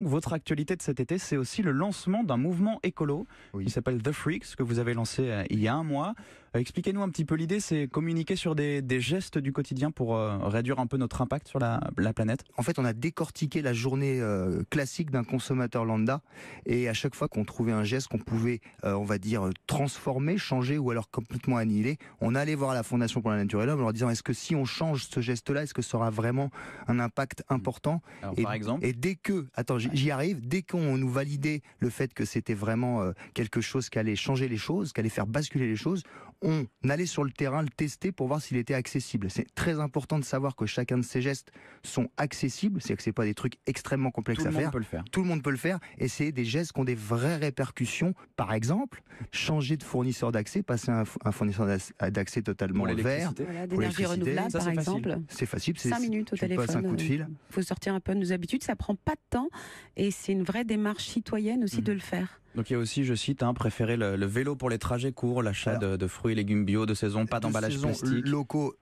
Votre actualité de cet été, c'est aussi le lancement d'un mouvement écolo qui s'appelle The Freaks, que vous avez lancé il y a un mois. Expliquez-nous un petit peu l'idée, c'est communiquer sur des gestes du quotidien pour réduire un peu notre impact sur la planète. En fait, on a décortiqué la journée classique d'un consommateur lambda, et à chaque fois qu'on trouvait un geste qu'on pouvait, on va dire, transformer, changer ou alors complètement annihiler, on allait voir la Fondation pour la Nature et l'Homme en leur disant: est-ce que si on change ce geste-là, est-ce que ça aura vraiment un impact important? Alors, par exemple, et dès que, j'y arrive, dès qu'on nous validait le fait que c'était vraiment quelque chose qui allait changer les choses, qui allait faire basculer les choses, on allait sur le terrain le tester pour voir s'il était accessible. C'est très important de savoir que chacun de ces gestes sont accessibles, c'est que c'est pas des trucs extrêmement complexes à faire. Tout le monde peut le faire, et c'est des gestes qui ont des vraies répercussions. Par exemple, changer de fournisseur d'accès, passer à un fournisseur d'accès totalement vert, voilà, d'énergie renouvelable, par exemple. C'est facile, c'est 5 minutes au téléphone. Passes un coup de fil. Il faut sortir un peu de nos habitudes, ça prend pas de temps, et c'est une vraie démarche citoyenne aussi de le faire. Donc il y a aussi, je cite, préférer le vélo pour les trajets courts, l'achat de fruits et légumes bio de saison, pas d'emballage plastique. Locaux.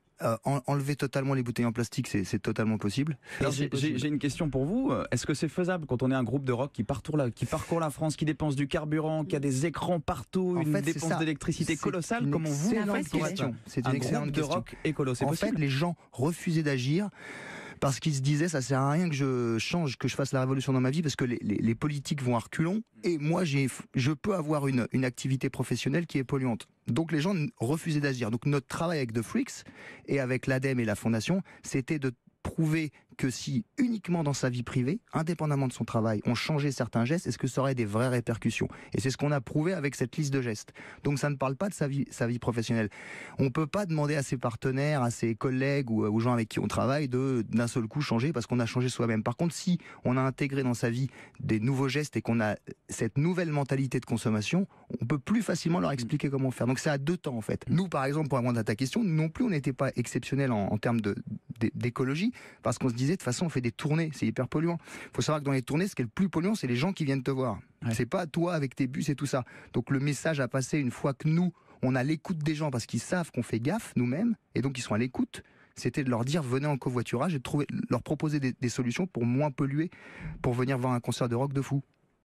Enlever totalement les bouteilles en plastique, c'est totalement possible. Alors j'ai une question pour vous. Est-ce que c'est faisable quand on est un groupe de rock qui parcourt la France, qui dépense du carburant, qui a des écrans partout, une dépense d'électricité colossale? Comment vous C'est une excellente question. De rock écolo, c'est possible? En fait, les gens refusaient d'agir parce qu'ils se disaient: ça sert à rien que je change, que je fasse la révolution dans ma vie, parce que les politiques vont à reculons, et moi je peux avoir une activité professionnelle qui est polluante. Donc les gens refusaient d'agir. Donc notre travail avec The Freaks et avec l'ADEME et la Fondation, c'était de prouver que si uniquement dans sa vie privée, indépendamment de son travail, on changeait certains gestes, est-ce que ça aurait des vraies répercussions? Et c'est ce qu'on a prouvé avec cette liste de gestes. Donc ça ne parle pas de sa vie professionnelle. On peut pas demander à ses partenaires, à ses collègues ou aux gens avec qui on travaille d'un seul coup changer parce qu'on a changé soi-même. Par contre, si on a intégré dans sa vie des nouveaux gestes et qu'on a cette nouvelle mentalité de consommation, on peut plus facilement leur expliquer comment faire. Donc c'est à deux temps en fait. Nous, par exemple, pour répondre à ta question, non plus on n'était pas exceptionnel en termes d'écologie, parce qu'on se disait, de toute façon on fait des tournées, c'est hyper polluant. Il faut savoir que dans les tournées, ce qui est le plus polluant, c'est les gens qui viennent te voir. C'est pas toi avec tes bus et tout ça. Donc le message a passé une fois que nous, on a l'écoute des gens, parce qu'ils savent qu'on fait gaffe nous-mêmes, et donc ils sont à l'écoute. C'était de leur dire: venez en covoiturage, et leur proposer des solutions pour moins polluer, pour venir voir un concert de rock de fou.